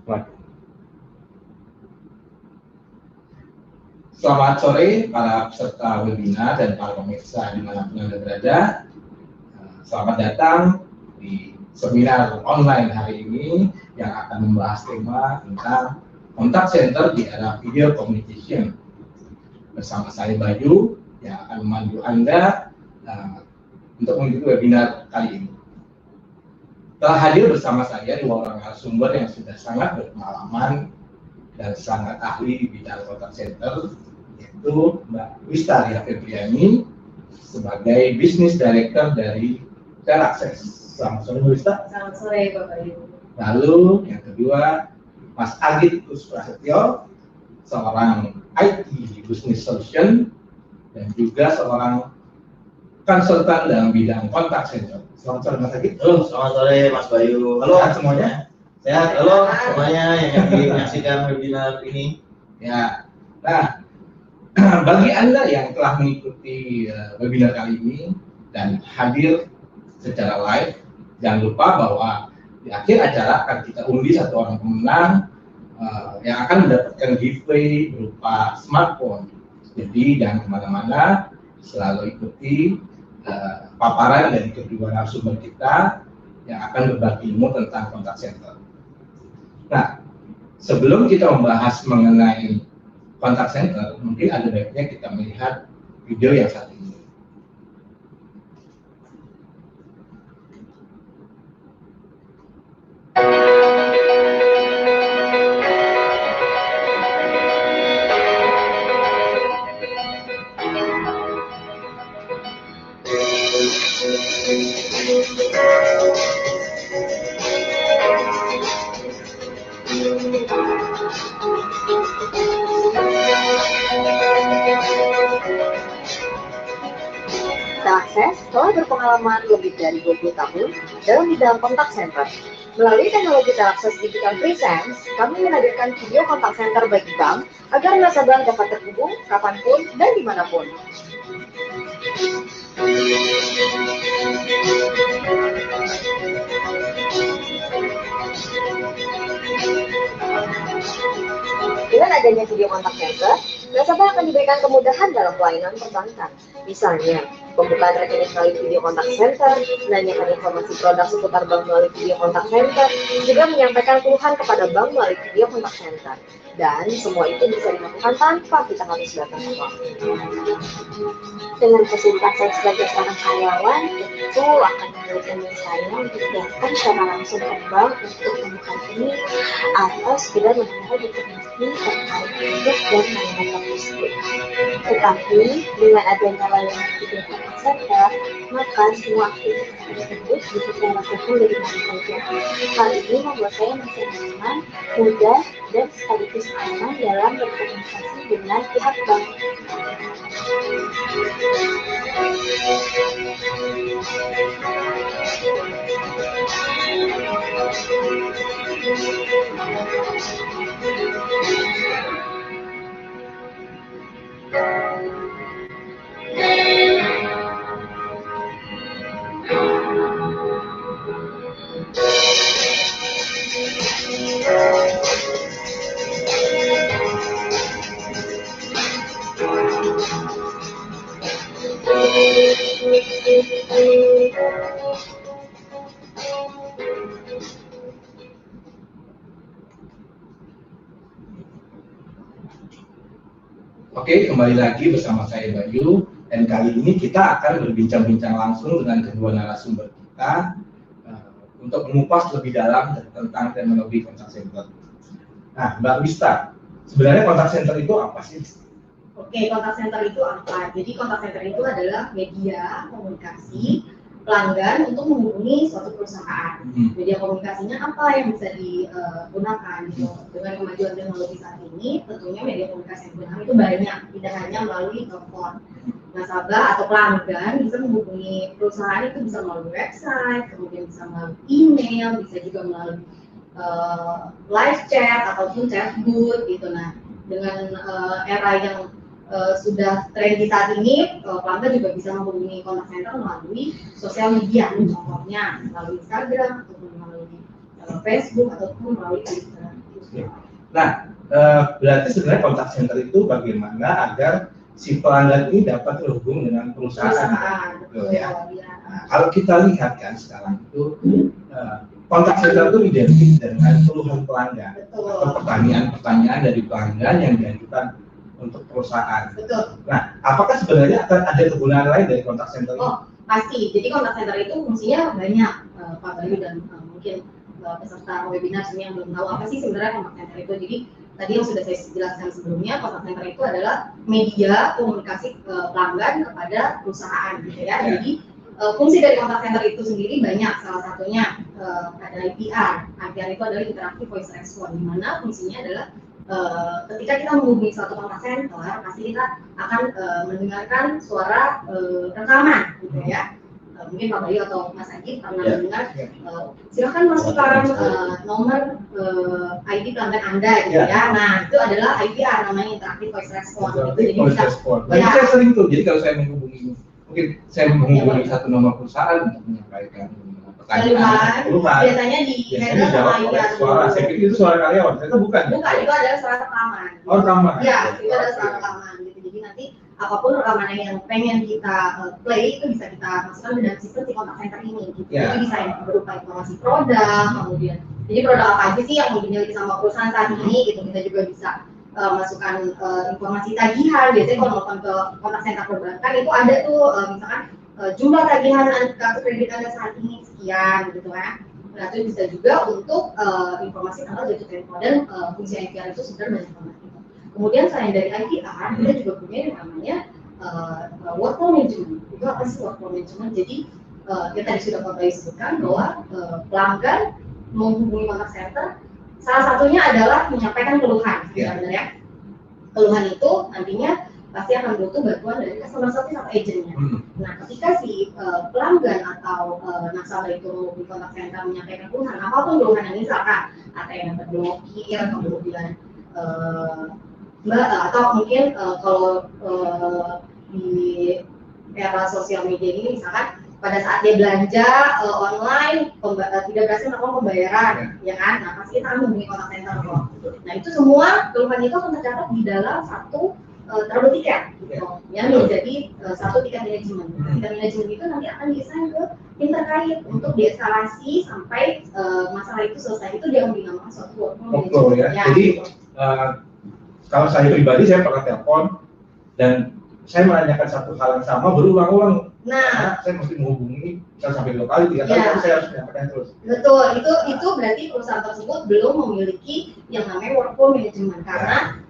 Selamat sore para peserta webinar dan para pemirsa dimanapun Anda berada. Selamat datang di seminar online hari ini yang akan membahas tema tentang contact center di era video communication. Bersama saya Bayu yang akan memandu Anda untuk mengikuti webinar kali ini. Telah hadir bersama saya dua orang narasumber yang sudah sangat berpengalaman dan sangat ahli di bidang contact center, yaitu Mbak Wista Febriani sebagai Business Director dari Telakses. Selamat sore Mbak Wista. Selamat sore Bapak Ibu. Lalu yang kedua Mas Adit Prasetyo, seorang IT Business Solution dan juga seorang konsultan dalam bidang contact center. Selamat sore Mas Adit. Halo, selamat sore Mas Bayu. Halo semuanya. Sehat, halo semuanya yang menyaksikan webinar ini. Ya, nah bagi Anda yang telah mengikuti webinar kali ini dan hadir secara live, jangan lupa bahwa di akhir acara akan kita undi satu orang pemenang yang akan mendapatkan giveaway berupa smartphone. Jadi jangan kemana-mana, selalu ikuti paparan dari kedua narasumber kita yang akan berbagi ilmu tentang contact center. Nah, sebelum kita membahas mengenai contact center, mungkin ada baiknya kita melihat video yang satu ini. Telakses telah berpengalaman lebih dari 20 tahun dalam bidang contact center. Melalui teknologi Telakses Digital Presence, kami menghadirkan video contact center bagi bank agar nasabah dapat terhubung kapanpun dan dimanapun. Dengan adanya video contact center, nasabah akan diberikan kemudahan dalam pelayanan perbankan. Misalnya, pembukaan rekening melalui video contact center, menanyakan informasi produk seputar bank melalui video contact center, juga menyampaikan keluhan kepada bank melalui video contact center. Dan semua itu bisa dilakukan tanpa kita harus datang ke bank. Dengan fasilitas saya sebagai seorang karyawan, tentu akan menyulitkan saya untuk datang secara langsung ke bank untuk membuka rekening atau sekedar mengenal informasi terkait produk dan layanan logistik. Tetapi dengan adanya layanan video contact center, maka semua aktivitas tersebut bisa saya lakukan dari mana saja. Hal ini membuat saya masih nyaman, mudah, dan sekaligus aman dalam berkomunikasi dengan pihak bank. Oke, kembali lagi bersama saya Bayu, dan kali ini kita akan berbincang-bincang langsung dengan kedua narasumber kita untuk mengupas lebih dalam tentang teknologi contact center. Nah, Mbak Wista, sebenarnya contact center itu apa sih? Oke, contact center itu apa? Jadi contact center itu adalah media komunikasi pelanggan untuk menghubungi suatu perusahaan. Media komunikasinya apa yang bisa digunakan gitu. Dengan kemajuan teknologi saat ini, tentunya media komunikasi yang digunakan itu banyak, tidak hanya melalui telepon. Nasabah atau pelanggan bisa menghubungi perusahaan itu bisa melalui website, kemudian bisa melalui email, bisa juga melalui live chat ataupun chatbot gitu. Nah, dengan era yang sudah trendy saat ini, pelanggan juga bisa menghubungi contact center melalui sosial media, contohnya melalui Instagram ataupun melalui Facebook ataupun melalui Twitter. Nah, berarti sebenarnya kontak center itu bagaimana agar si pelanggan ini dapat terhubung dengan perusahaan. Betul, Ya. Nah, kalau kita lihat kan sekarang itu kontak center itu identik dengan keluhan pelanggan atau pertanyaan-pertanyaan dari pelanggan yang diajukan untuk perusahaan. Betul. Nah, apakah sebenarnya akan ada kegunaan lain dari kontak center ini? Oh, pasti. Jadi kontak center itu fungsinya banyak, Pak Bayu dan mungkin peserta webinar sini yang belum tahu apa sih sebenarnya kontak center itu. Jadi tadi yang sudah saya jelaskan sebelumnya, kontak center itu adalah media komunikasi pelanggan kepada perusahaan, gitu ya. Jadi fungsi dari kontak center itu sendiri banyak. Salah satunya ada IVR. IVR itu adalah interactive voice response, di mana fungsinya adalah ketika kita menghubungi suatu kontak center, pasti kita akan mendengarkan suara rekaman, gitu ya. Mungkin Pak Bayu atau Mas Adi pernah mendengar, silakan masukkan nomor ID pelanggan Anda, gitu ya. Nah, itu adalah IVR, namanya interactive voice response. Gitu. Jadi bisa. Nah, saya sering tuh. Jadi kalau saya menghubungi, mungkin saya menghubungi satu nomor perusahaan untuk menyampaikan pertanyaan, biasanya di handle sama IVR. Suara, saya pikir itu suara karyawan, ternyata bukan. Bukan, itu adalah suara rekaman. Oh, rekaman. Ya, itu adalah suara rekaman. Gitu. Jadi nanti apapun rekaman yang pengen kita play itu bisa kita masukkan ke dalam sistem si kontak center ini. Gitu. Yeah. Jadi bisa berupa informasi produk, kemudian jadi produk apa aja sih yang dimiliki sama perusahaan saat ini, gitu. Kita juga bisa masukkan informasi tagihan. Biasanya kalau nonton ke kontak center perbankan itu ada tuh misalkan jumlah tagihan kartu kredit Anda saat ini sekian, gitu kan. Nah, itu bisa juga untuk informasi tanggal jatuh tempo, dan fungsi IVR itu sebenarnya banyak banget. Kemudian selain dari IVR, kita juga punya yang namanya workflow management. Itu apa sih workflow management? Jadi kita tadi sudah Pak Bayu sebutkan bahwa pelanggan menghubungi kontak center, salah satunya adalah menyampaikan keluhan, sebenarnya. Keluhan itu nantinya pasti akan butuh bantuan dari customer service atau agentnya. Nah, ketika si pelanggan atau nasabah itu di kontak center menyampaikan keluhan, apapun keluhan yang misalkan ada yang terblokir, kemudian atau mungkin kalau di era sosial media ini misalkan pada saat dia belanja online tidak berhasil melakukan pembayaran, ya kan? Nah, pasti kita akan menghubungi kontak center kok. Nah, itu semua keluhan itu akan tercatat di dalam satu trouble tiket, gitu. Yang menjadi satu tiket manajemen. Tiket manajemen itu nanti akan diassign ke tim terkait untuk dieskalasi sampai masalah itu selesai. Itu dia yang dinamakan suatu workflow ya. Jadi kalau saya pribadi, saya pernah telepon dan saya menanyakan satu hal yang sama berulang-ulang. Nah, saya mesti menghubungi sampai 2 kali, 3 kali, tapi saya harus menyampaikan terus. Betul, itu berarti perusahaan tersebut belum memiliki yang namanya workflow management, karena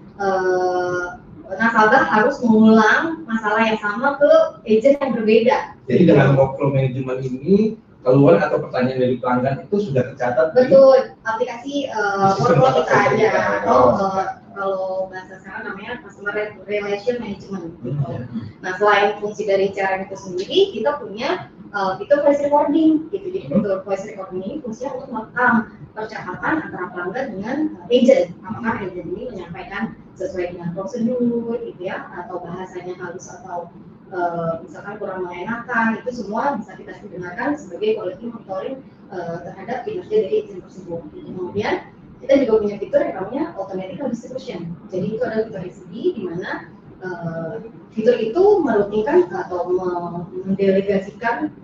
nasabah harus mengulang masalah yang sama ke agent yang berbeda. Jadi dengan workflow management ini, keluhan atau pertanyaan dari pelanggan itu sudah tercatat. Betul, aplikasi workflow kita ada, atau kalau bahasa sekarang namanya customer relation management. Nah, selain fungsi dari CRM itu sendiri, kita punya fitur voice recording, gitu. Jadi fitur voice recording ini fungsinya untuk merekam percakapan antara pelanggan dengan agent. Apakah agent ini menyampaikan sesuai dengan prosedur, gitu ya, atau bahasanya halus atau misalkan kurang mengenakan, itu semua bisa kita dengarkan sebagai quality monitoring terhadap kinerja dari agent tersebut. Kemudian kita juga punya fitur yang namanya automatic distribution. Jadi itu adalah fitur SD di mana fitur itu merutinkan atau mendelegasikan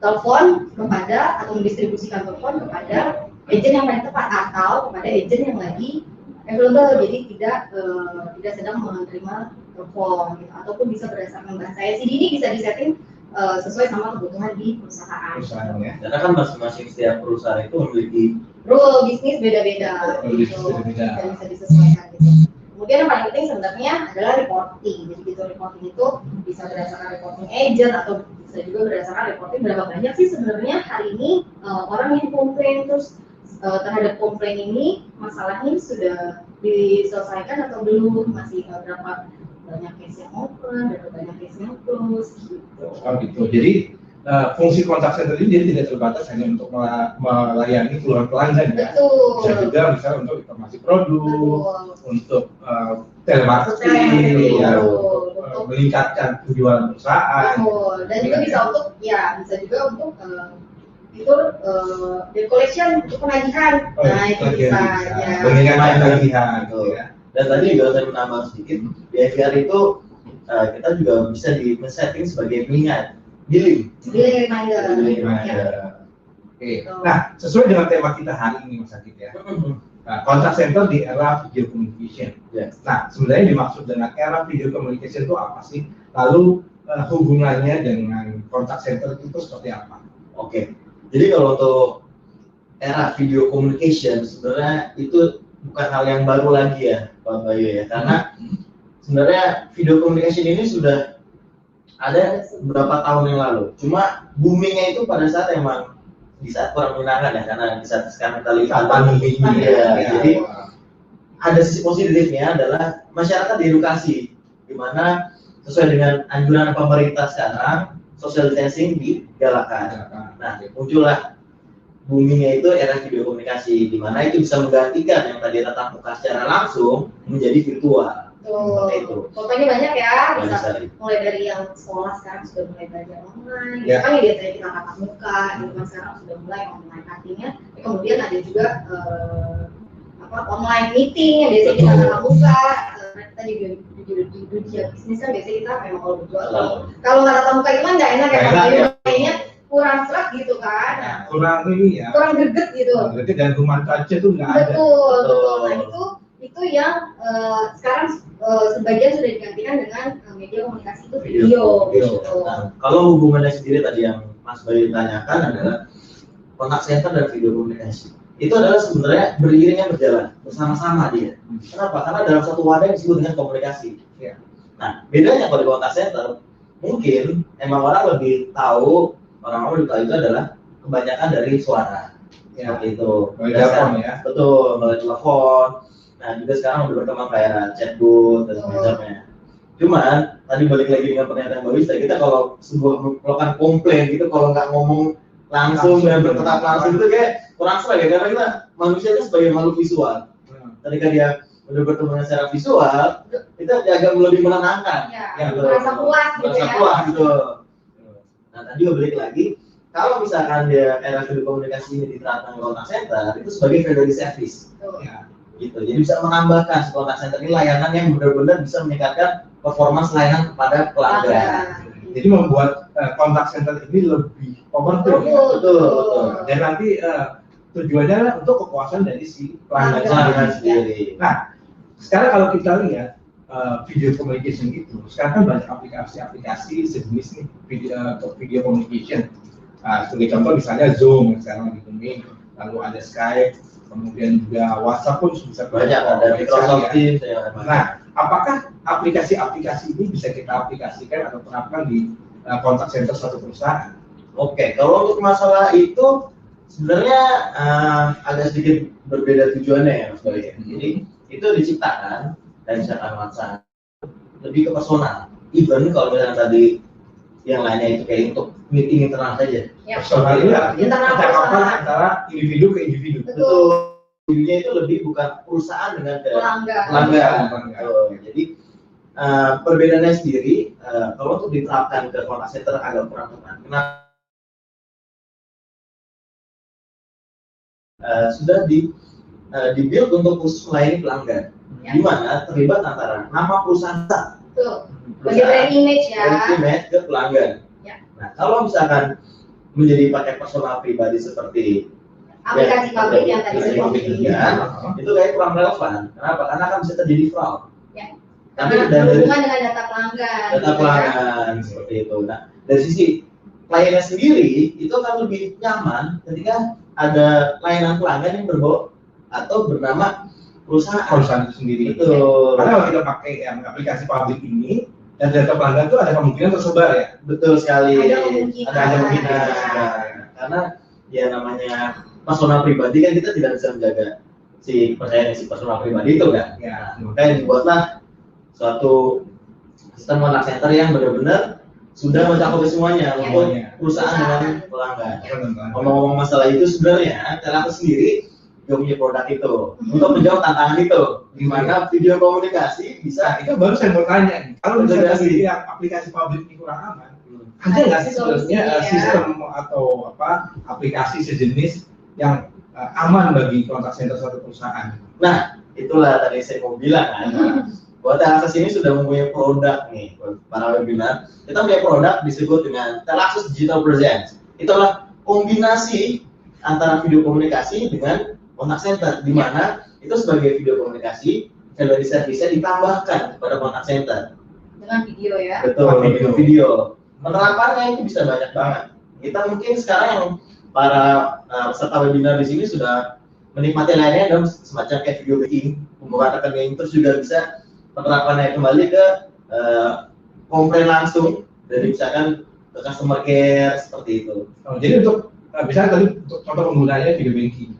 telepon kepada atau mendistribusikan telepon kepada agent yang paling tepat atau kepada agent yang lagi available, jadi tidak sedang menerima telepon, gitu. Ataupun bisa berdasarkan bahasa SD ini bisa disetting sesuai sama kebutuhan di perusahaan. Ya. Karena kan masing-masing setiap perusahaan itu memiliki rule bisnis beda-beda, gitu, dan bisa disesuaikan. Gitu. Kemudian yang paling penting sebenarnya adalah reporting. Jadi fitur reporting itu bisa berdasarkan reporting agent atau bisa juga berdasarkan reporting berapa banyak sih sebenarnya hari ini orang yang komplain, terus terhadap komplain ini masalahnya sudah diselesaikan atau belum, masih berapa banyak case yang open, berapa banyak case yang close, gitu. Oh gitu. Jadi fungsi kontak center ini jadi tidak terbatas hanya untuk melayani keluhan pelanggan, ya. Bisa juga misalnya untuk informasi produk, untuk telemarketing, ya, untuk meningkatkan penjualan perusahaan. Dan juga bisa untuk itu bill collection untuk penagihan. Nah itu bisa ya. Mengingat tagihan gitu ya. Dan tadi juga saya menambah sedikit, di FVR itu kita juga bisa di setting sebagai pengingat billing. Billing reminder. Oke. Nah, sesuai dengan tema kita hari ini Mas Adit ya. Nah, contact center di era video communication. Yes. Nah, sebenarnya dimaksud dengan era video communication itu apa sih? Lalu hubungannya dengan contact center itu seperti apa? Oke. Jadi kalau untuk era video communication sebenarnya itu bukan hal yang baru lagi ya, Pak Bayu ya. Karena sebenarnya video communication ini sudah ada beberapa tahun yang lalu. Cuma boomingnya itu pada saat emang di saat kurang menyenangkan ya, karena di saat sekarang kita lihat pandemi ya. Jadi ada sisi positifnya adalah masyarakat diedukasi, di mana sesuai dengan anjuran pemerintah sekarang social distancing digalakan. Nah, muncullah boomingnya itu era video komunikasi, di mana itu bisa menggantikan yang tadi tatap muka secara langsung menjadi virtual. Seperti itu. Contohnya banyak ya, Banyak bisa sekali. mulai dari yang sekolah sekarang sudah mulai belajar online. Ya. Kan ya biasanya kita tatap muka, gitu kan sekarang sudah mulai online. Artinya kemudian ada juga online meeting yang biasanya kita tatap muka. Kita juga di dunia bisnis kan biasanya kita memang kalau berjual. Kalau nggak tatap muka itu kan nggak enak ya, kayaknya kurang serak gitu kan. Nah, kurang ini ya. Kurang greget gitu. Greget dan rumah kaca tuh nggak ada. Betul. Nah itu yang sekarang sebagian sudah digantikan dengan media komunikasi itu video. Nah, kalau hubungannya sendiri tadi yang Mas Bayu tanyakan adalah kontak center dan video komunikasi. Itu adalah sebenarnya beriringnya berjalan bersama-sama dia. Kenapa? Karena dalam satu wadah yang disebut dengan komunikasi. Ya. Nah, bedanya kalau di kontak center mungkin emang orang lebih tahu, orang-orang lebih tahu itu adalah kebanyakan dari suara. Ya. Seperti itu. Melalui telepon ya. Betul, melalui telepon. Nah, juga sekarang udah berkembang kayak chatbot dan semacamnya. Cuman, tadi balik lagi dengan pernyataan Mbak Wista, kita kalau sebuah melakukan komplain gitu, kalau nggak ngomong langsung dan bertatap langsung itu kayak kurang serak ya, karena kita manusia itu sebagai makhluk visual. Ketika dia udah bertemu dengan secara visual, kita agak lebih menenangkan. Ya, merasa puas gitu merasa ya. puas gitu. Nah, tadi balik lagi, kalau misalkan dia era video komunikasi ini diterapkan di kontak center, itu sebagai value service. Ya. Gitu. Jadi bisa menambahkan kontak center ini layanan yang benar-benar bisa meningkatkan performance layanan kepada pelanggan. Jadi membuat kontak center ini lebih powerful ya. Betul. Dan nanti tujuannya untuk kepuasan dari si pelanggan sendiri. Nah, sekarang kalau kita lihat video communication itu, sekarang kan banyak aplikasi-aplikasi sejenis nih video communication. Sebagai contoh misalnya Zoom yang sekarang lagi booming, lalu ada Skype, kemudian juga WhatsApp pun bisa banyak, ada Microsoft Teams. Nah, apakah aplikasi-aplikasi ini bisa kita aplikasikan atau terapkan di kontak center suatu perusahaan? Oke, kalau untuk masalah itu sebenarnya agak sedikit berbeda tujuannya ya Mas Bayu. Jadi itu diciptakan dan misalkan WhatsApp lebih ke personal. Even kalau misalnya tadi yang lainnya itu kayak untuk meeting internal saja. Ya. Personal ini artinya Internal percakapan personal. antara individu ke individu. Betul. Individunya itu lebih bukan perusahaan dengan Pelanggan. Jadi perbedaannya sendiri kalau untuk diterapkan ke kontak center agak kurang tepat. Kenapa? Sudah dibuild untuk khusus melayani pelanggan, di mana terlibat antara nama perusahaan, Betul. Bagi brand image ya. brand image ke pelanggan. Ya. Nah, kalau misalkan menjadi pakai personal pribadi seperti Aplikasi pabrik yang tadi aplikasi saya pabrik bilang. juga, itu kayak kurang relevan. Kenapa? Karena kan bisa terjadi fraud. Ya. Tapi Karena dari berhubungan dengan data pelanggan. data pelanggan seperti itu. Nah, dari sisi kliennya sendiri itu akan lebih nyaman ketika ada layanan pelanggan yang berbau atau bernama perusahaan itu sendiri. Betul. Karena kalau kita pakai yang aplikasi publik ini dan data pelanggan itu ada kemungkinan tersebar ya. Betul sekali. Ada kemungkinan. Ada. Karena ya namanya personal pribadi kan kita tidak bisa menjaga si personal pribadi itu kan. Ya. Makanya dibuatlah suatu sistem kontak center yang benar-benar sudah mencakup semuanya, Semuanya. perusahaan dengan pelanggan. Teman-teman. Ngomong-ngomong masalah itu sebenarnya Telkom sendiri juga punya produk itu untuk menjawab tantangan itu, di mana video komunikasi Nah, bisa itu baru saya mau tanya nih. Kalau Betul, misalnya Mas. yang aplikasi publik ini kurang aman, ada nggak sih sebenarnya Solusinya. sistem atau aplikasi sejenis yang aman bagi kontak center suatu perusahaan? Nah, itulah tadi saya mau bilang kan. Buat Telakses ini sudah mempunyai produk nih, buat para webinar. Kita punya produk disebut dengan Telakses Digital Presence. Itulah kombinasi antara video komunikasi dengan kontak center, di mana itu sebagai video komunikasi, value service-nya ditambahkan kepada kontak center. Dengan video ya. Betul, video. Penerapannya itu bisa banyak banget. Kita mungkin sekarang yang para peserta webinar di sini sudah menikmati lainnya dalam semacam kayak video meeting, pembukaan rekening, terus juga bisa penerapannya kembali ke komplain langsung dari misalkan ke customer care seperti itu. Jadi untuk misalnya tadi untuk contoh penggunaannya video banking,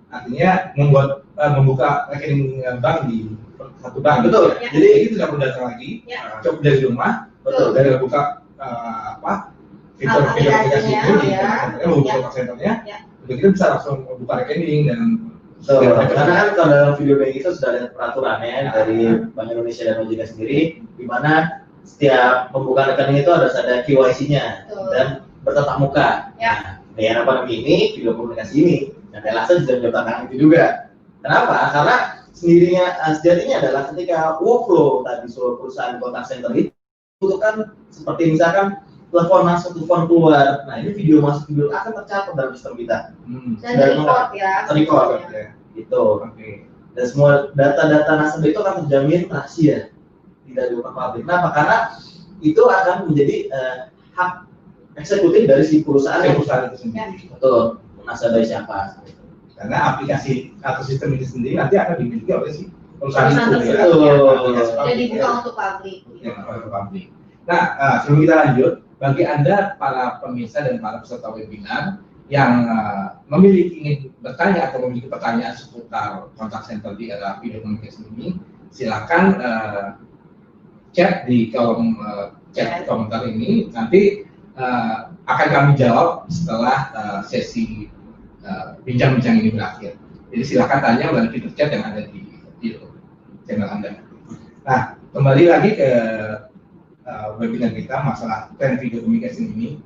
artinya membuka rekening bank di satu bank. Betul. Ya. Jadi itu tidak perlu datang lagi, Ya. cukup dari rumah, Betul. dari buka fitur video aplikasi Aplikasinya, itu di ya. membuka Ya. kontak centernya, Ya. kita bisa langsung buka rekening dan Karena kan kalau dalam video banking itu sudah ada peraturannya dari Bank Indonesia dan OJK sendiri, di mana setiap pembukaan rekening itu harus ada KYC-nya dan bertatap muka. Ya. Nah, dengan pandemi ini, video komunikasi ini, dan Telakses juga menjadi tantangan itu juga. Kenapa? Karena sejatinya adalah ketika workflow tadi seluruh perusahaan kontak center itu kan seperti misalkan telepon masuk, telepon keluar. Nah, ini video masuk, video akan tercatat dalam sistem kita. Dan record ya. Record. Ya. Gitu. Oke. Dan semua data-data nasabah itu akan terjamin rahasia, tidak dibuka publik. Kenapa? Karena itu akan menjadi hak eksekutif dari si perusahaan yang Perusahaan itu sendiri. betul nasabah siapa. Karena aplikasi atau sistem ini sendiri nanti akan dimiliki oleh si perusahaan Perusahaan itu. tersebut. Aplikasi Dan publik, dibuka ya. untuk publik. Ya, untuk publik. Nah, sebelum kita lanjut, bagi Anda para pemirsa dan para peserta webinar yang ingin bertanya atau memiliki pertanyaan seputar kontak center di era video komunikasi ini, silakan chat di kolom chat komentar ini. Nanti akan kami jawab setelah sesi bincang-bincang ini berakhir. Jadi silakan tanya melalui fitur chat yang ada di channel Anda. Nah, kembali lagi ke webinar kita masalah tren video komunikasi ini.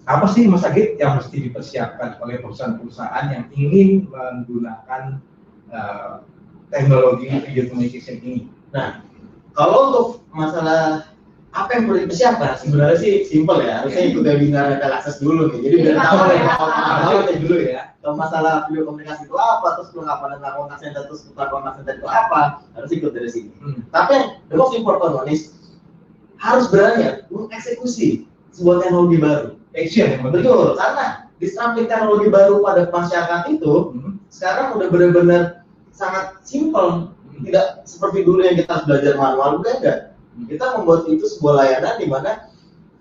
Apa sih Mas Agit yang mesti dipersiapkan oleh perusahaan-perusahaan yang ingin menggunakan teknologi video communication ini? Nah, kalau untuk masalah apa yang perlu dipersiapkan, sebenarnya sih simpel ya. Harusnya ikut webinar Telakses dulu nih. Jadi biar tahu ya, Awalnya dulu ya. kalau masalah video komunikasi itu apa, terus perlengkapan tentang kontak center, terus putar kontak center itu apa, harus ikut dari sini. Tapi yang the most important one is harus berani mengeksekusi sebuah teknologi baru. Action yang penting. Betul, karena disrupting teknologi baru pada masyarakat itu sekarang udah benar-benar sangat simpel, tidak seperti dulu yang kita harus belajar manual, udah enggak. Kita membuat itu sebuah layanan di mana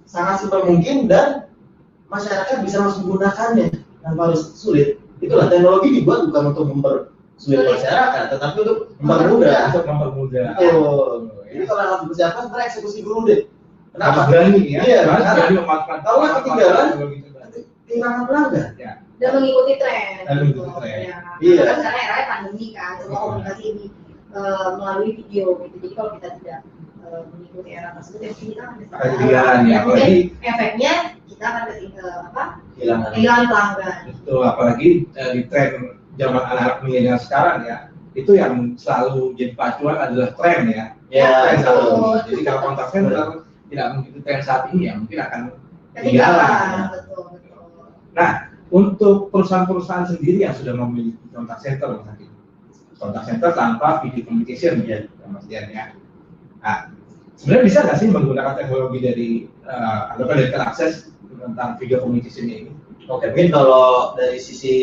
sangat simpel mungkin dan masyarakat bisa langsung menggunakannya tanpa harus sulit. Itulah teknologi dibuat bukan untuk mempersulit masyarakat, tetapi untuk mempermudah. Untuk mempermudah. Betul. Jadi kalau harus dipersiapkan, sebenarnya eksekusi dulu deh. Kenapa berani ya? Iya, Harus karena berani memanfaatkan. kalau nggak ketinggalan, teknologi itu tadi. kehilangan pelanggan. Ya. Dan mengikuti tren. Dan mengikuti tren. Ya. Iya. Karena sekarang eranya pandemi kan, semua komunikasi ini melalui video gitu. Jadi kalau kita tidak mengikuti era tersebut, ya kita akan Ketinggalan, ya, Kemudian apalagi- efeknya kita akan Kehilangan. kehilangan pelanggan. Betul, apalagi di tren zaman anak-anak milenial sekarang ya, itu yang selalu jadi pacuan adalah tren ya. Ya, Tren selalu. betul. Jadi kalau kontak center tidak mengikuti tren saat ini ya mungkin akan ketinggalan. Ketinggalan, betul. Nah, untuk perusahaan-perusahaan sendiri yang sudah memiliki kontak center, kontak center tanpa video communication ya, Mas Dian ya. Nah, sebenarnya bisa nggak sih menggunakan teknologi dari dari Telakses tentang video communication ini? Oke, mungkin kalau dari sisi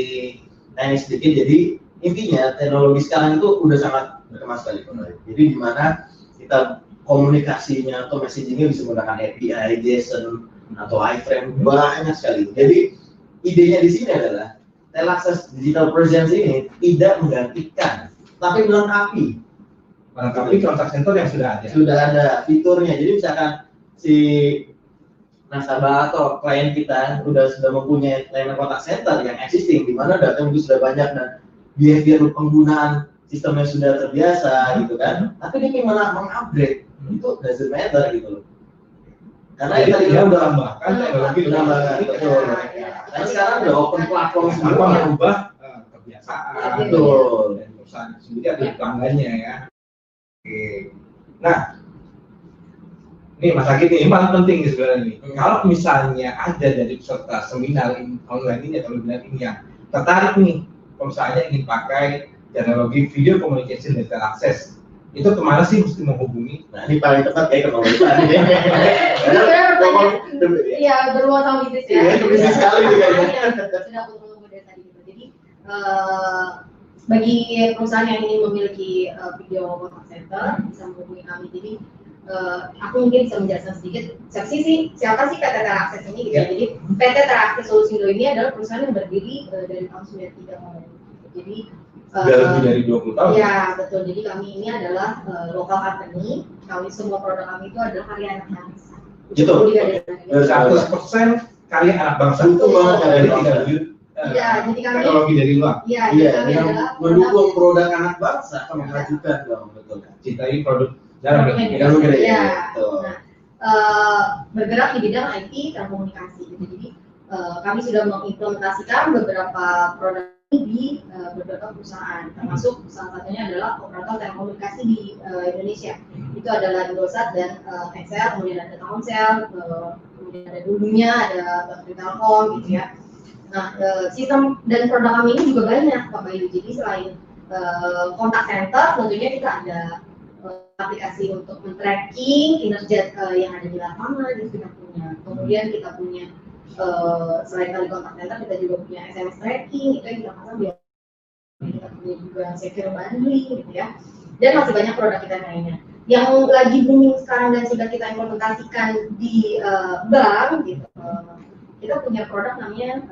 teknis sedikit, jadi intinya teknologi sekarang itu udah sangat berkembang sekali. Jadi di mana kita komunikasinya atau messagingnya bisa menggunakan API, JSON atau iframe banyak sekali. Jadi idenya di sini adalah Telakses Digital Presence ini tidak menggantikan, tapi melengkapi. Melengkapi kontak center yang sudah ada. Sudah ada fiturnya. Jadi misalkan si nasabah atau klien kita sudah mempunyai layanan kontak center yang existing, di mana data itu sudah banyak dan behavior penggunaan sistemnya sudah terbiasa gitu kan. Tapi dia ingin mengupgrade, itu doesn't matter gitu loh. Karena jadi tadi dia udah menambahkan teknologi benar banget, betul. Kan sekarang udah open platform semua. merubah kebiasaan Betul. dan perusahaan itu sendiri ada pelanggannya ya. Oke. Nah, ini Mas Agit nih, yang paling penting nih sebenarnya nih. Kalau misalnya ada dari peserta seminar online ini atau webinar ini yang tertarik nih, perusahaannya ingin pakai teknologi video communication dan teleakses, itu kemana sih mesti menghubungi? Nah, ini paling tepat kayak kalau perusahaan ini. Sebenarnya pertanyaan, iya berhubungan sama bisnis ya. Iya, bisnis sekali nih kayaknya. Sudah aku tunggu dari tadi gitu. Jadi bagi perusahaan yang ingin memiliki video contact center bisa menghubungi kami. Jadi aku mungkin bisa menjelaskan sedikit siapa sih PT Terakses ini gitu. Ya. Jadi PT Terakses Solusindo ini adalah perusahaan yang berdiri dari tahun 93 kemarin. Jadi Sudah lebih dari 20 tahun. ya betul. Jadi kami ini adalah local company. Kami semua produk kami itu adalah karya anak bangsa. Gitu. 100% karya anak bangsa. Itu banget karya Jadi anak tidak bangsa. wujud Iya, jadi kami teknologi dari luar. Iya, Iya, kami yang adalah mendukung produk anak bangsa sama memajukan dong, betul. Cintai produk dalam negeri. Dalam negeri. Ya. Betul. Nah, bergerak di bidang IT dan komunikasi. Gitu. Jadi kami sudah mengimplementasikan beberapa produk ini di beberapa perusahaan, termasuk salah satunya adalah operator telekomunikasi di Indonesia. Itu adalah Indosat dan Excel, kemudian ada Telkomsel, kemudian ada dulunya ada Telkom gitu ya. Nah, sistem dan produk kami ini juga banyak Pak Bayu. Jadi selain kontak center, tentunya kita ada aplikasi untuk men-tracking kinerja yang ada di lapangan, itu kita punya. Kemudian kita punya selain kali kontak center, kita juga punya SMS tracking, itu yang kita pasang biar kita punya juga secure bundling gitu ya. Dan masih banyak produk kita yang lainnya. Yang lagi booming sekarang dan sudah kita implementasikan di bank gitu. Kita punya produk namanya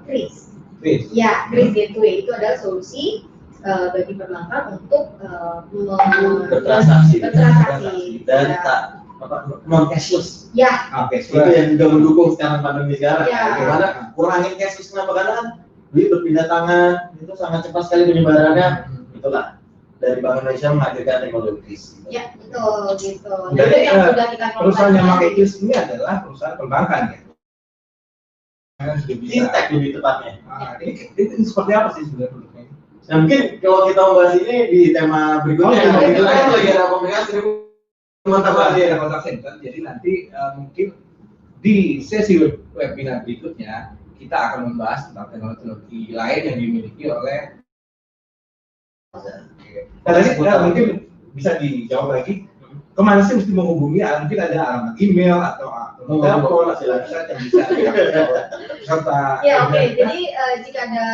Kris. Ya, Kris Gateway itu adalah solusi bagi perbankan untuk Bertransaksi dan ya. tak non cashless. Ya, Oke, Itu yang juga mendukung sekarang pandemi sekarang. Ya. Gimana kurangin cashless, kenapa? Karena kan duit berpindah tangan itu sangat cepat sekali penyebarannya. Itulah dari Bank Indonesia menghadirkan teknologi Kris. ya betul gitu. Nah, Jadi, itu yang sudah kita perusahaan yang implementasikan. pakai Kris ini adalah perusahaan perbankan ya. Kan sudah bisa. Fintech lebih tepatnya. Nah, ini seperti apa sih sebenarnya produknya? Nah, mungkin kalau kita membahas ini di tema berikutnya, Oh, iya, kita iya. kan lagi ada komunikasi Mantap lagi ada kontak center. Jadi nanti mungkin di sesi webinar berikutnya kita akan membahas tentang teknologi lain yang dimiliki oleh. Nah, tadi mungkin bisa dijawab lagi. Kemana sih mesti menghubungi? Mungkin ada alamat email atau telepon atau website yang bisa serta. Ya oke. Jadi jika ada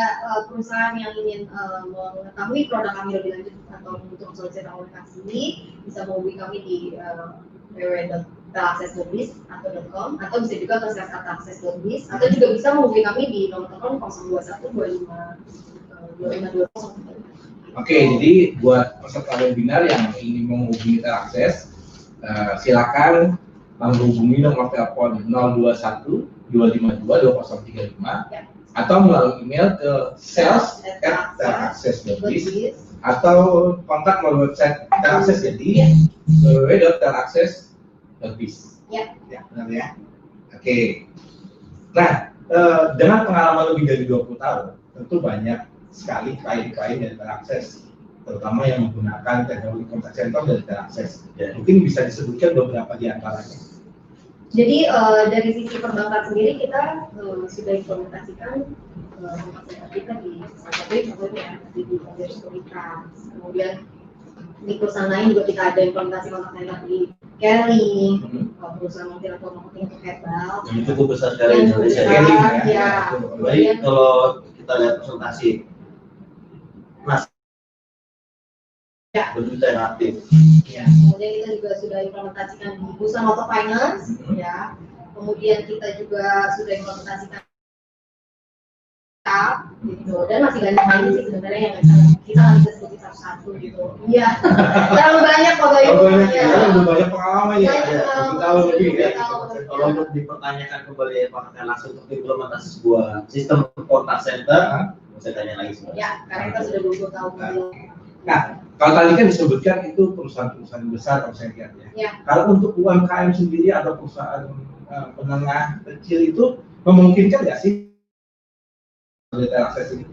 perusahaan yang ingin mengetahui produk kami lebih lanjut atau untuk solusi komunikasi ini, bisa menghubungi kami di www.telakses.biz atau .com, atau bisa juga ke telakses.biz, atau juga bisa menghubungi kami di nomor telepon 021 25 2520. Oke, jadi buat peserta webinar yang ingin menghubungi Terakses, silakan menghubungi nomor telepon 021 252 2035 Ya. atau melalui email ke sales@terakses.biz atau kontak melalui website Terakses jadi www.terakses.biz. Ya. Ya, benar ya. Oke. Nah, dengan pengalaman lebih dari 20 tahun, tentu banyak sekali klien-klien dari Terakses, terutama yang menggunakan teknologi kontak center dari Terakses. Mungkin bisa disebutkan beberapa di antaranya. Jadi dari sisi perbankan sendiri kita sudah implementasikan kontak center kita di salah satu contohnya di Sekuritas. Kemudian di perusahaan lain juga kita ada implementasi kontak center di Kelly, perusahaan multilevel marketing untuk Herbal. Yang cukup besar sekali di Yang Indonesia. besar. Ya. Ya. Baik, kalau kita lihat presentasi, Mas, Ya. berjuta yang aktif. Ya. Kemudian kita juga sudah implementasikan di perusahaan auto finance, ya. Kemudian kita juga sudah implementasikan gitu. Dan masih banyak lagi sih sebenarnya yang kita nggak bisa sebutin satu-satu gitu. Iya. Terlalu banyak Pak Bayu. Ya, udah banyak pengalaman ya. Banyak Tahu lebih ya. Kalau untuk dipertanyakan kembali apakah langsung untuk implementasi sebuah sistem kontak center, saya tanya lagi sebenarnya. Ya, karena kita sudah 20 tahun. Nah, kalau tadi kan disebutkan itu perusahaan-perusahaan besar kalau saya lihat ya. Ya. Kalau untuk UMKM sendiri atau perusahaan menengah kecil itu memungkinkan nggak sih retail akses ini?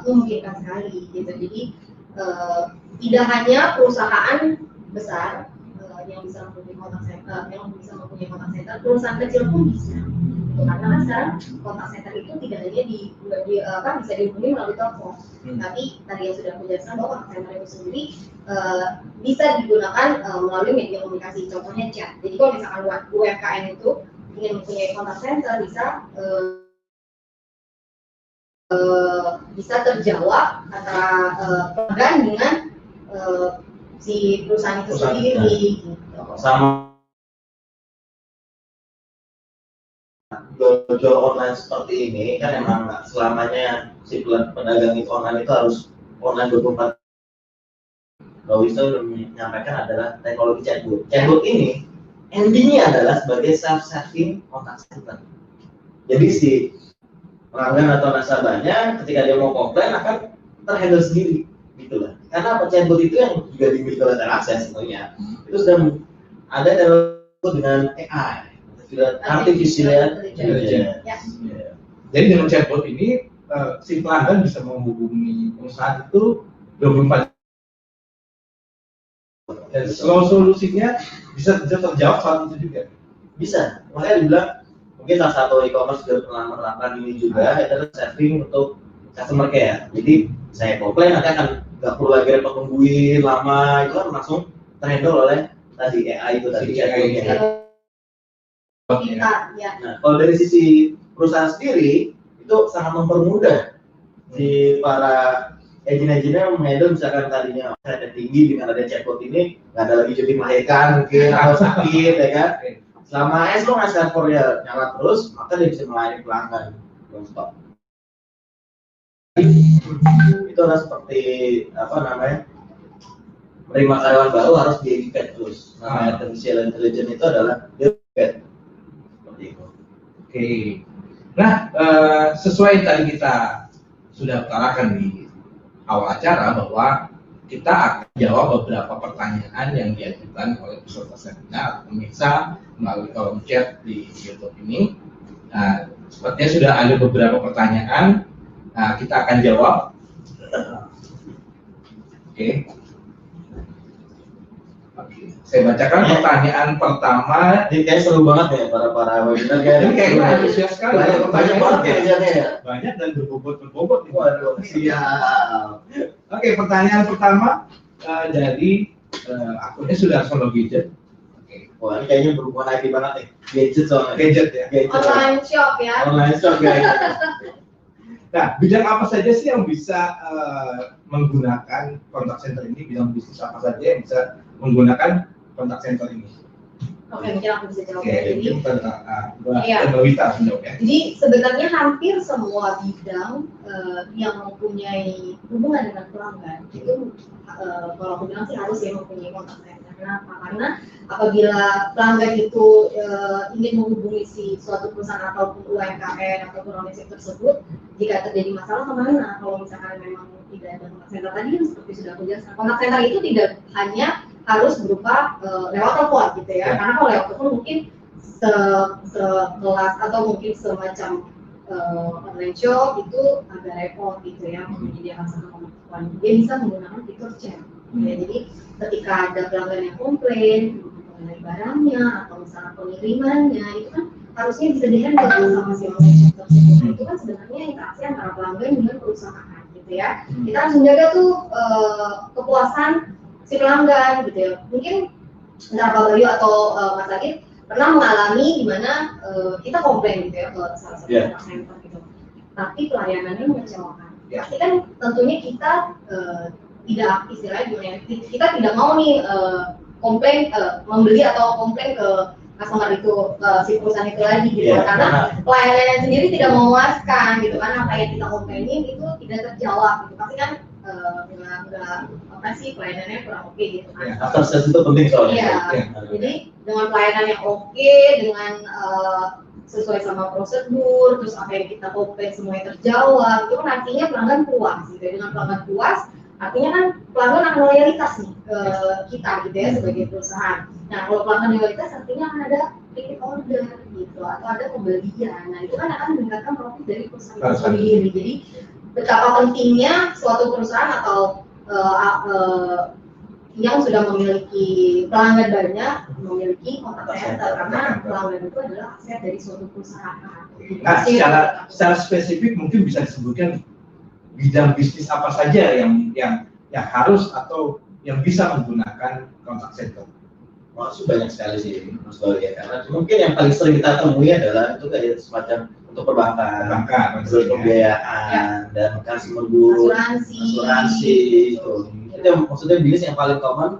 Memungkinkan sekali gitu. Jadi tidak hanya perusahaan besar yang bisa mempunyai kontak center, perusahaan kecil pun bisa. Karena kan sekarang kontak center itu tidak hanya bisa dihubungi melalui telepon, tapi tadi yang sudah aku jelaskan bahwa kontak center itu sendiri bisa digunakan melalui media komunikasi, contohnya chat. Jadi kalau misalkan UMKM itu ingin mempunyai kontak center, bisa terjawab antara pelanggan dengan si perusahaan itu sendiri. Gitu. Sama jual online seperti ini kan emang nggak selamanya si pedagang itu online itu harus online 24. Kalau bisa menyampaikan adalah teknologi chatbot. Chatbot ini endingnya adalah sebagai self-serving contact center. Jadi si pelanggan atau nasabahnya ketika dia mau komplain akan terhandle sendiri, gitulah. Karena apa, chatbot itu yang juga dimiliki oleh Telakses sebenarnya. Itu sudah ada dengan AI. Artificial intelligence. Ya. Jadi dengan chatbot ini si pelanggan bisa menghubungi perusahaan itu 24 dan solusinya bisa terjawab saat itu juga. Bisa. Makanya dibilang mungkin salah satu e-commerce juga pernah menerapkan ini juga, adalah serving untuk customer care. Jadi saya komplain nanti akan nggak perlu lagi repot nungguin lama, itu kan langsung terhandle oleh tadi AI itu tadi chatbotnya. Ya. Nah, kalau dari sisi perusahaan sendiri itu sangat mempermudah si para agent-agentnya menghandle misalkan tadinya ada tinggi dengan ada chatbot ini nggak ada lagi cuti melahirkan mungkin atau sakit ya kan. Selama as long as servernya nyala terus, maka dia bisa melayani pelanggan non-stop. Itu adalah seperti apa namanya, menerima karyawan baru harus di-educate terus. Namanya artificial intelligence itu adalah di-educate. Oke. Nah, sesuai tadi kita sudah utarakan di awal acara bahwa kita akan jawab beberapa pertanyaan yang diajukan oleh peserta seminar pemirsa melalui kolom chat di YouTube ini. Nah, sepertinya sudah ada beberapa pertanyaan. Nah, kita akan jawab. Oke. Saya bacakan pertanyaan pertama. Ini kayak seru banget ya para webinar kayak ini kayaknya antusias sekali. Banyak banget ya. Banyak dan berbobot. Waduh, siap. Oke, pertanyaan pertama dari akunnya Sudarsono Gadget. Wah, ini kayaknya berhubungan IT banget nih. Gadget soalnya. Gadget ya. Online shop ya. Online shop guys. Nah, bidang apa saja sih yang bisa menggunakan kontak center ini? Bidang bisnis apa saja yang bisa menggunakan kontak center ini? Oke, mungkin aku bisa jawab. Oke, Jadi, Mbak Wita menjawab ya. jadi sebenarnya hampir semua bidang yang mempunyai hubungan dengan pelanggan itu kalau aku bilang sih harus ya mempunyai kontak center. Kenapa? Karena apabila pelanggan itu ingin menghubungi si suatu perusahaan ataupun UMKM ataupun organisasi tersebut, jika terjadi masalah kemana? Kalau misalkan memang tidak ada kontak center tadi, seperti sudah aku jelaskan, kontak center itu tidak hanya harus berupa lewat telepon gitu ya. Karena kalau lewat telepon mungkin sekelas atau mungkin semacam online shop itu agak repot gitu ya, menyediakan satu nomor telepon. Dia bisa menggunakan fitur chat. Ya, jadi ketika ada pelanggan yang komplain mengenai barangnya atau misalnya pengirimannya, itu kan harusnya bisa dihandle sama si online shop tersebut. Nah, itu kan sebenarnya interaksi antara pelanggan dengan perusahaan gitu ya. Kita harus menjaga tuh kepuasan si pelanggan gitu ya. Mungkin Pak Bayu atau Mas Agit pernah mengalami di mana kita komplain gitu ya ke salah satu kontak center gitu, tapi pelayanannya mengecewakan. Pasti kan tentunya kita tidak istilahnya gimana ya, kita tidak mau nih komplain membeli atau komplain ke customer itu, ke si perusahaan itu lagi gitu, karena pelayanannya sendiri tidak memuaskan gitu kan, apa yang kita komplainin itu tidak terjawab gitu, pasti kan nggak apa sih, pelayanannya kurang oke gitu kan. After sales itu penting soalnya. Iya. Jadi dengan pelayanan yang oke, dengan sesuai sama prosedur, terus apa yang kita komplain semuanya terjawab, itu kan artinya pelanggan puas gitu. Dengan pelanggan puas, Artinya kan pelanggan akan loyalitas nih ke kita gitu ya sebagai perusahaan. Nah kalau pelanggan loyalitas artinya akan ada repeat order gitu atau ada pembelian. Nah itu kan akan meningkatkan profit dari perusahaan itu sendiri. Jadi betapa pentingnya suatu perusahaan atau yang sudah memiliki pelanggan banyak memiliki kontak center karena pelanggan itu adalah aset dari suatu perusahaan. Nah, secara spesifik mungkin bisa disebutkan bidang bisnis apa saja yang harus atau yang bisa menggunakan kontak center. Maksud banyak sekali sih Mas Doli ya, karena mungkin yang paling sering kita temui adalah itu kayak semacam untuk perbankan, pembiayaan, dan consumer good, asuransi itu maksudnya bisnis yang paling common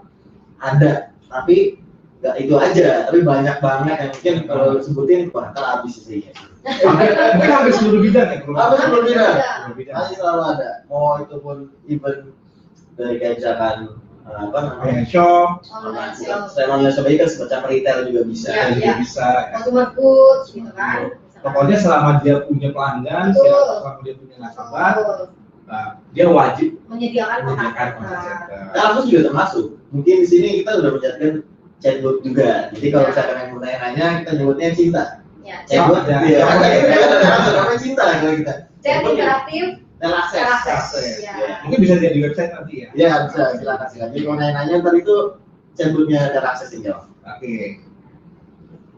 ada, tapi nggak itu aja, tapi banyak banget yang mungkin kalau sebutin bakal habis sih. Mungkin hampir seluruh bidang ya, hampir seluruh bidang masih selalu ada, mau itu pun even dari kayak misalkan apa namanya shop, online shop kan semacam retail juga bisa, bisa. Consumer goods gitu kan. Pokoknya selama dia punya pelanggan, selama dia punya nasabah, dia wajib menyediakan kontak center. Langsung juga termasuk. Mungkin di sini kita udah menjadikan chatbot juga. Jadi kalau misalkan yang mau nanya, kita nyebutnya cinta. Ya. Chatbot, ya. Namanya cinta kalau kita. Chat interaktif. Akses. Ya. Mungkin bisa jadi website nanti ya. Ya bisa, silakan. Jadi kalau nanya ntar itu chatbotnya ada akses jawab. Oke.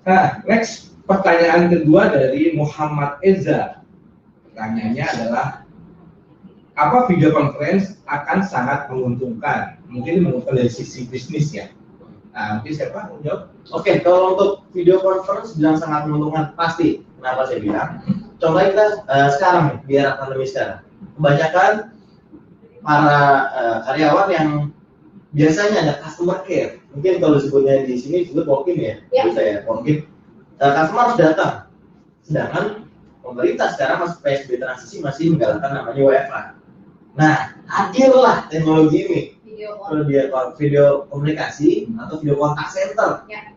Nah, next pertanyaan kedua dari Muhammad Eza. Pertanyaannya adalah, apa video conference akan sangat menguntungkan? Mungkin menguntungkan dari sisi bisnis ya. Nah, mungkin siapa yang jawab? Oke, kalau untuk video conference bilang sangat menguntungkan, pasti. Kenapa saya bilang? Contoh kita sekarang nih, biar pandemi sekarang. Kebanyakan para karyawan yang biasanya ada customer care. Mungkin kalau disebutnya di sini disebut walk-in ya. Bisa ya, walk-in. Customer harus datang. Sedangkan pemerintah sekarang masih PSBB transisi masih menggalakkan namanya WFH. Nah, hadirlah teknologi ini. Video komunikasi atau video kontak center. Ya.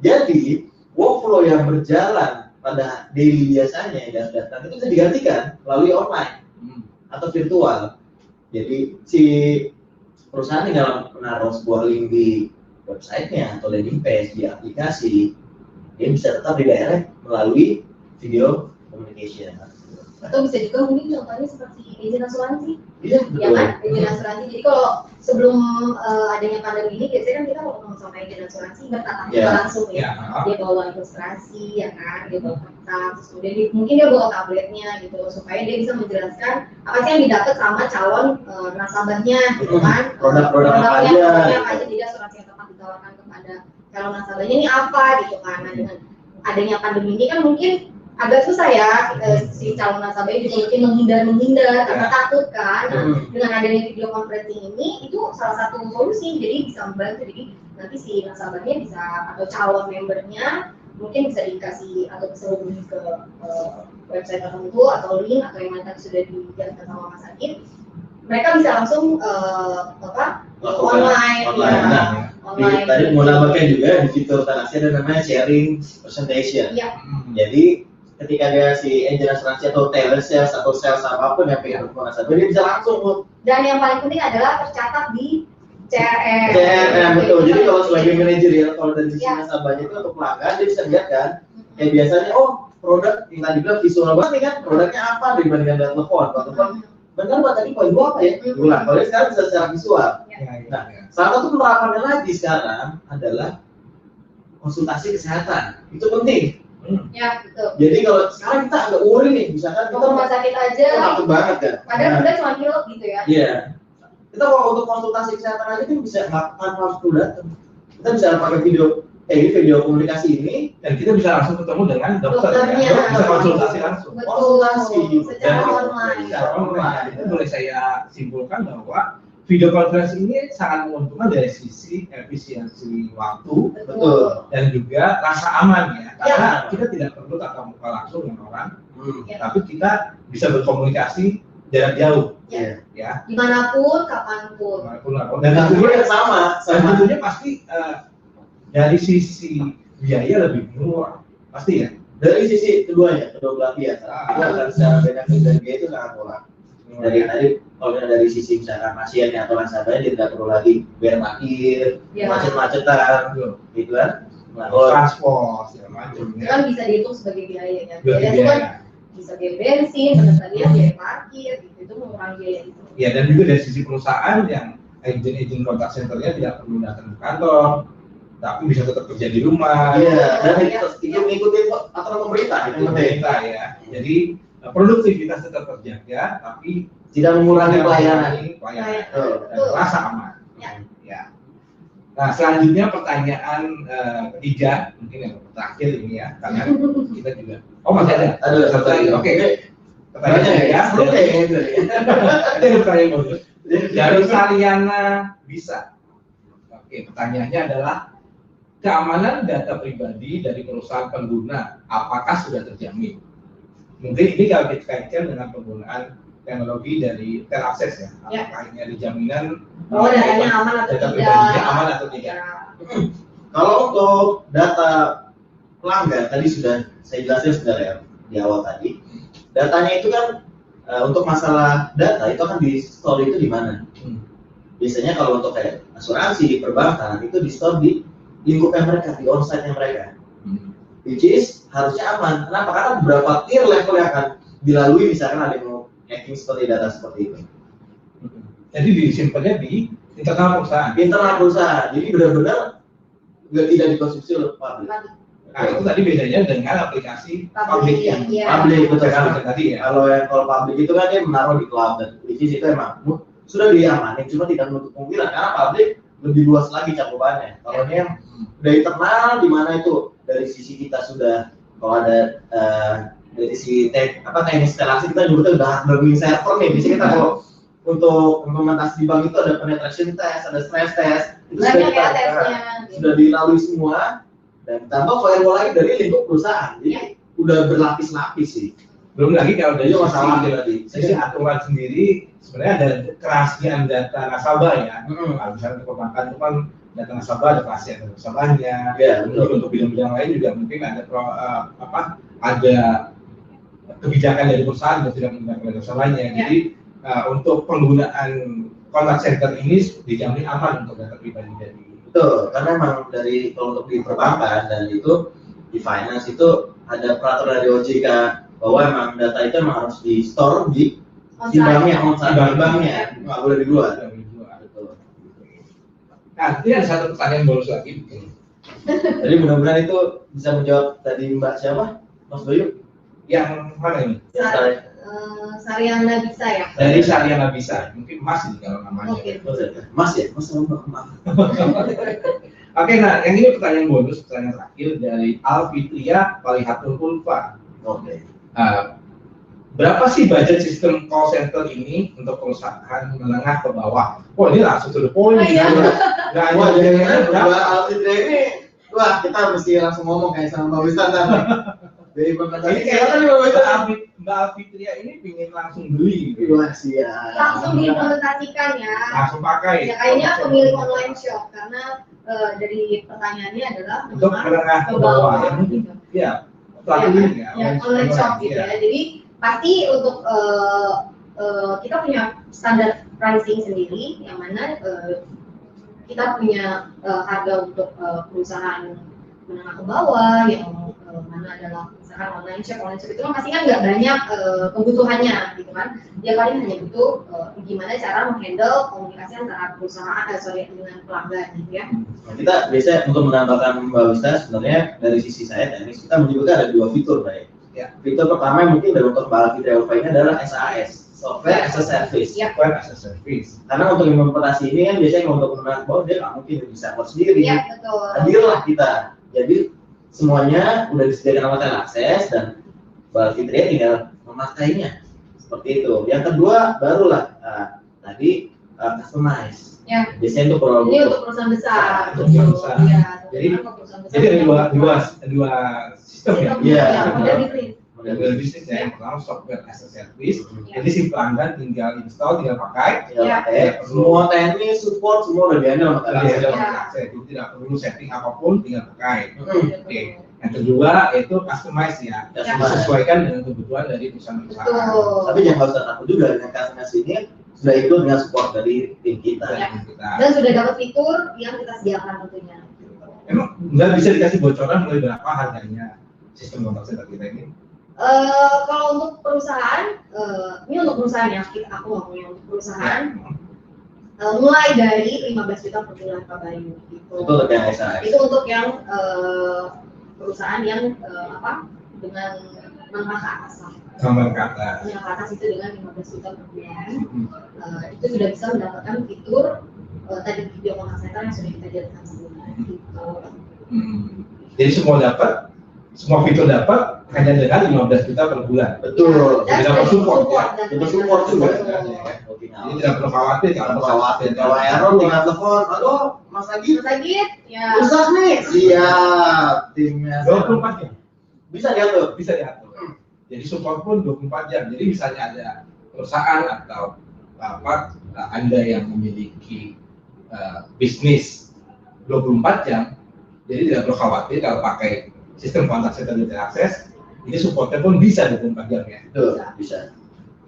Jadi workflow yang berjalan pada daily biasanya yang datang itu bisa digantikan melalui online atau virtual. Jadi si perusahaan tinggal menaruh sebuah link di websitenya atau landing page di aplikasi, dia bisa tetap didirect melalui video communication. Atau bisa juga mungkin contohnya seperti izin asuransi. Iya, betul. Ya kan, izin asuransi. Jadi kalau sebelum adanya pandemi ini, biasanya kan kita kalau ngomong sama izin asuransi bertatap muka langsung ya. Dia bawa ilustrasi, ya kan, dia bawa kertas, terus kemudian mungkin dia bawa tabletnya gitu, supaya dia bisa menjelaskan apa sih yang didapat sama calon nasabahnya, gitu kan. Produknya apa aja, jadi asuransi yang tepat ditawarkan kepada calon nasabahnya ini apa, gitu kan. Nah, dengan adanya pandemi ini kan mungkin agak susah ya, si calon nasabahnya juga mungkin menghindar karena takut kan. Nah, dengan adanya video conferencing ini itu salah satu solusi, jadi bisa membantu. Jadi nanti si nasabahnya bisa atau calon membernya mungkin bisa dikasih atau bisa hubungi ke website tertentu atau link atau yang nanti sudah dijelaskan sama Mas Adit. Mereka bisa langsung online. Online. Tadi mau nambahkan juga di fitur Tanasi ada namanya sharing presentation. Ya. Jadi ketika ada si agent asuransi atau telesales atau sales apapun yang pengen berhubungan nasabah, dia bisa langsung. Dan yang paling penting adalah tercatat di CRM. CRM betul. Jadi kalau sebagai manajer ya, kalau dari sisi nasabahnya itu untuk pelanggan, dia bisa lihat kan. Kayak biasanya, produk yang tadi bilang visual banget nih kan, produknya apa dibandingkan dengan telepon. Kalau telepon, benar Pak tadi poin gua apa ya? Ulang. Kalau sekarang bisa secara visual. Nah, salah satu penerapannya lagi sekarang adalah konsultasi kesehatan. Itu penting. Ya, betul. Jadi kalau sekarang kita agak worry nih, misalkan kita rumah sakit aja, takut banget kan. Padahal udah cuma pilot gitu ya. Iya. Kita kalau untuk konsultasi kesehatan aja kan bisa nggak harus datang. Kita bisa pakai video komunikasi ini, dan kita bisa langsung ketemu dengan dokter dokternya, ya. Bisa konsultasi langsung. Betul. Konsultasi Secara online. Secara online. Itu boleh saya simpulkan bahwa video conference ini sangat menguntungkan dari sisi efisiensi waktu, betul, dan juga rasa aman ya, karena kita tidak perlu tatap muka langsung dengan orang, tapi kita bisa berkomunikasi jarak jauh, ya. Dimanapun, kapanpun. Dan tentunya sama. Tentunya pasti dari sisi biaya lebih murah, pasti ya. Dari sisi kedua belah pihak, itu akan secara benefit dan biaya itu sangat murah. Dari tadi kalau dari sisi misalkan pasiennya atau nasabahnya dia tidak perlu lagi bayar parkir, macet-macetan, gitu kan? Nah, Transport segala macam Itu ya. kan bisa dihitung sebagai biaya ya. Sebagai Biaya itu kan biaya. bisa biaya bensin, biaya parkir, gitu. Itu mengurangi biaya itu. Ya, dan juga dari sisi perusahaan yang agent contact center-nya tidak perlu datang ke kantor, tapi bisa tetap kerja di rumah. Iya, dan itu ngikutin aturan pemerintah itu Pemerintah ya. Jadi produktivitas tetap terjaga, tapi tidak mengurangi pelayanan. pelayanan Betul. dan rasa aman. Ya. Ya. Nah, selanjutnya pertanyaan ketiga, mungkin yang terakhir ini ya, karena kita juga. Oh, masih ada? Ada satu lagi. Oke. Pertanyaannya ya. Itu yang pertanyaan bagus. Dari Sariana bisa. Oke, pertanyaannya adalah keamanan data pribadi dari perusahaan pengguna, apakah sudah terjamin? Mungkin ini kalau dikaitkan dengan penggunaan teknologi dari Terakses ya, apakah ini ada jaminan Bahwa datanya aman atau data tidak? pribadinya aman atau tidak? Ya. Kalau untuk data pelanggan tadi sudah saya jelasin sebenarnya di awal tadi. Datanya itu kan untuk masalah data itu akan di store itu di mana? Biasanya kalau untuk kayak asuransi, perbankan itu di store di lingkupnya mereka, di onsite-nya mereka. Which is harusnya aman. Kenapa? Karena beberapa tier level yang akan dilalui, misalkan ada yang mau hacking seperti data seperti itu. Jadi disimpannya di internal perusahaan. Internal perusahaan, jadi benar-benar tidak dikonsumsi oleh publik. Nah, itu tadi bedanya dengan aplikasi publik yang Iya. Publik betul saya kan? sebutkan tadi ya. Kalau publik itu kan dia menaruh di cloud dan which is itu emang sudah diamanin, cuma tidak menutup kemungkinan karena publik lebih luas lagi cakupannya. Kalau ini yang udah internal, di mana itu dari sisi kita sudah kalau ada dari sisi teknis instalasi kita juga udah hardware server nih. Biasanya kita kalau untuk implementasi di bank itu ada penetration test, ada stress test, itu Banyak sudah ya tesnya. sudah dilalui semua dan tambah firewall lagi dari lingkup perusahaan. Jadi udah berlapis-lapis sih. Belum lagi kalau dari Itu masalah sisi aturan sendiri sebenarnya ada kerahasiaan data nasabah ya. Kalau misalnya perbankan itu kan data nasabah ada kerahasiaan data nasabahnya. Ya, Betul. Untuk bidang-bidang lain juga mungkin ada ada kebijakan dari perusahaan yang tidak menggunakan data nasabahnya. Jadi untuk penggunaan contact center ini dijamin aman untuk data pribadi dari. Betul, karena memang dari kalau untuk di perbankan dan itu di finance itu ada peraturan dari OJK bahwa emang data itu emang harus di store di banknya, banknya nggak boleh di luar. Betul. Nah, ini ada satu pertanyaan bonus lagi. Jadi mudah-mudahan itu bisa menjawab tadi Mbak siapa, Mas Bayu? Yang mana ini? Sariana bisa ya. Dari Sariana bisa, mungkin Mas ini kalau namanya. Oke. Mas ya, Mas sama Mbak. Oke, nah yang ini pertanyaan bonus, pertanyaan terakhir dari Alfitria Palihatul Ulfa. Oke. Berapa sih budget sistem call center ini untuk perusahaan menengah ke bawah? Wah, ini langsung to the point. Nggak ada Wah, biayanya berapa? Mbak Alfitra ini, wah kita mesti langsung ngomong kayak sama Mbak Wistan tadi. Dari Ini kayaknya Mbak Alfitria ini pingin langsung beli. Gitu. Wah siap. Langsung diimplementasikan ya. Langsung pakai. Ya kayaknya pemilik online shop karena dari pertanyaannya adalah Untuk menengah ke bawah ya mungkin. Ya, pelaku ini ya. Ya, online shop gitu ya. Jadi pasti untuk kita punya standar pricing sendiri yang mana kita punya harga untuk perusahaan menengah ke bawah yang mana adalah misalkan online shop itu kan pasti kan nggak banyak kebutuhannya gitu kan, dia paling hanya butuh gimana cara menghandle komunikasi antara perusahaan dengan pelanggan gitu ya. Kita biasanya untuk menambahkan Mbak Wista sebenarnya dari sisi saya teknis kita menyebutkan ada dua fitur baik. Ya, fitur pertama yang mungkin dari untuk Mbak Alfitra ini adalah SAS, Software as a Service. Software as a Service. Karena untuk implementasi ini kan biasanya untuk menengah bawah dia nggak mungkin bisa buat sendiri. Iya betul. Hadirlah kita. Jadi semuanya udah disediakan sama Terakses dan Mbak Alfitra tinggal memakainya seperti itu. Yang kedua barulah tadi customize. Ya. Biasanya untuk produk. Ini untuk perusahaan besar. Untuk perusahaan besar. Ya, jadi ada dua sistem ya. Iya. Model bisnis ya. Yang pertama software as a service. Jadi si pelanggan tinggal install, tinggal pakai. Semua teknis, support semua udah dihandle sama Terakses. Jadi tidak perlu setting apapun, tinggal pakai. Oke. Yang kedua itu customize ya, disesuaikan dengan kebutuhan dari perusahaan-perusahaan. Betul. Tapi jangan usah takut juga dengan customize ini sudah ikut dengan support dari tim kita. Ya. Dan sudah dapat fitur yang kita sediakan tentunya. Emang nggak bisa dikasih bocoran mulai berapa harganya sistem kontak center kita ini? Kalau untuk perusahaan, ini untuk perusahaan ya, aku ngomongnya untuk perusahaan. Mulai dari 15 juta per bulan Pak Bayu gitu. Itu untuk yang SAS. Itu untuk yang perusahaan yang dengan menengah ke atas lah. Gambar ke atas. Menengah ke atas itu dengan 15 juta per bulan. Itu sudah bisa mendapatkan fitur tadi video kontak center yang sudah kita jelaskan sebelumnya gitu. Jadi semua fitur dapat hanya dengan 15 juta per bulan. Betul. Dan Jadi dapat support ya. Dapat support juga. Jadi tidak perlu khawatir Kalau error tinggal telepon, halo Mas Agit, ya. rusak nih. Siap, timnya. 24 jam. Bisa diatur. Bisa diatur. Jadi support pun 24 jam. Jadi misalnya ada perusahaan atau Anda yang memiliki bisnis 24 jam, jadi tidak perlu khawatir kalau pakai sistem kontak center tidak akses, ini supportnya pun bisa 24 jam ya. Betul, bisa.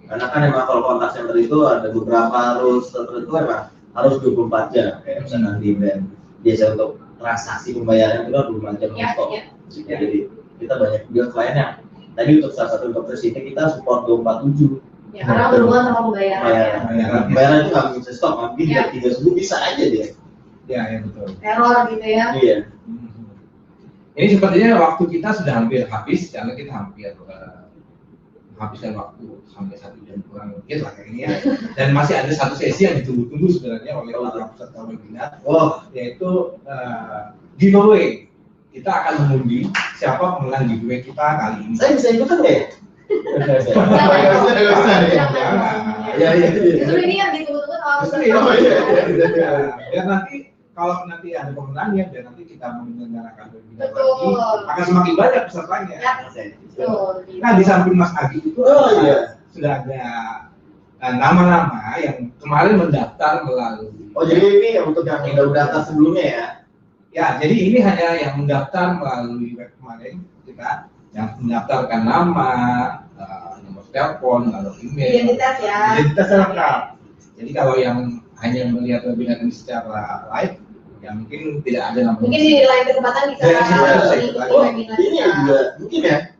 Karena kan emang kalau kontak center itu ada beberapa rules tertentu emang harus 24 jam. Kayak misalkan di brand biasa untuk transaksi pembayaran itu 24 jam non-stop. Jadi kita banyak juga klien yang tadi untuk salah satu dokter sini kita support 24/7. Ya, karena berhubungan sama pembayaran. Pembayaran itu nggak bisa stop, mungkin jam 3 subuh bisa aja dia. Ya betul. Error gitu ya. Iya. Ini sepertinya waktu kita sudah hampir habis karena kita hampir habiskan waktu sampai 1 jam kurang lebih lah kayaknya. Dan masih ada satu sesi yang ditunggu-tunggu sebenarnya oleh para peserta webinar, yaitu giveaway. Kita akan mengundi siapa pemenang giveaway kita kali ini. Saya bisa ikutan nggak ya? Ya. Justru ini yang ditunggu-tunggu sama peserta. Biar nanti kalau nanti ada pemenangnya, biar nanti kita menyelenggarakan webinar Betul. lagi, akan semakin banyak pesertanya. Ya, betul. Nah, di samping Mas Agi itu sudah ada nama-nama yang kemarin mendaftar melalui. Oh, jadi ini untuk yang udah daftar sebelumnya ya? Ya, jadi ini hanya yang mendaftar melalui web kemarin kita, yang mendaftarkan nama, nomor telepon, lalu email. Identitas ya. Identitas lengkap. Jadi kalau yang hanya melihat webinar ini secara live, ya mungkin tidak ada nama. Mungkin di lain kesempatan bisa mengikuti webinar ini kita. juga mungkin ya?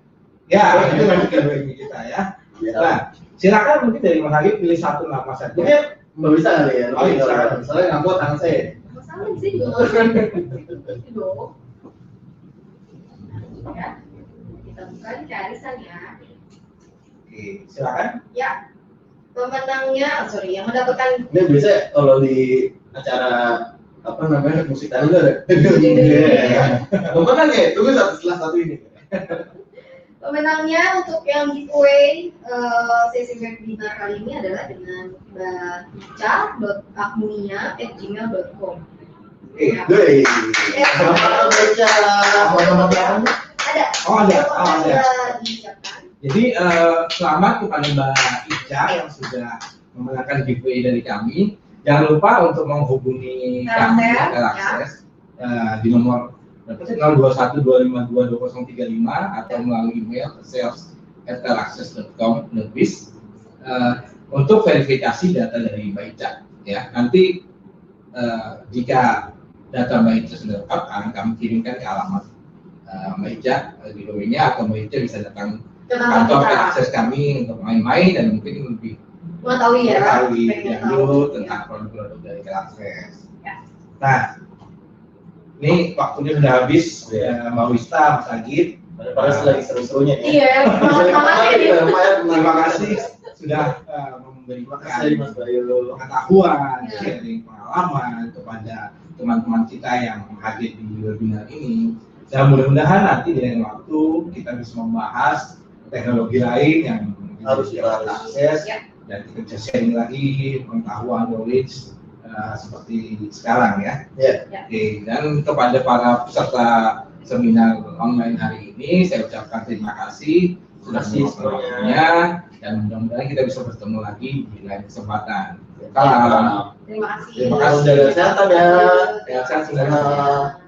Ya, itu webinar kita ya. Nah, silakan mungkin dari Mas Agi pilih satu nama saja. Mungkin Mbak bisa kali ya? Oh, bisa. Soalnya nggak buat tangan saya. Masalah di sini juga nggak dong. Ya, kita buka di arisan ya. Oke, silakan. Ya, pemenangnya, yang mendapatkan Ini biasa kalau di acara apa namanya musik tadi ada. Bukan kan ya? Tunggu setelah satu ini. pemenangnya untuk yang giveaway sesi webinar kali ini adalah dengan Mbak ica.agnia@gmail.com. Doi. Apa baca? Ada. Oh, ada. Disiapkan. Jadi selamat kepada Mbak Ica yang sudah memenangkan giveaway dari kami. Jangan lupa untuk menghubungi kami Telakses di nomor 021-252-2035 atau melalui email sales@telakses.com.biz untuk verifikasi data dari Mbak Ica. Ya, nanti jika data Mbak Ica sudah lengkap, akan kami kirimkan ke alamat Mbak Ica giveaway-nya, atau Mbak Ica bisa datang kantor Telakses kami untuk main-main dan mungkin lebih mengetahui tentang produk-produk dari Telakses. Ya. Nah, ini waktunya sudah habis, Mbak Wista, Mas Agit. Padahal lagi seru-serunya ya. Iya, Terima kasih sudah memberikan pengetahuan, sharing pengalaman kepada teman-teman kita yang hadir di webinar ini. Dan mudah-mudahan nanti di lain waktu kita bisa membahas teknologi lain yang harus kita akses dan kita bisa sharing lagi pengetahuan, knowledge seperti sekarang ya. Oke, dan kepada para peserta seminar online hari ini saya ucapkan terima kasih sudah waktunya, dan mudah-mudahan kita bisa bertemu lagi di lain kesempatan. Salam. Terima kasih. Terima kasih. Jaga kesehatan ya. Sehat-sehat.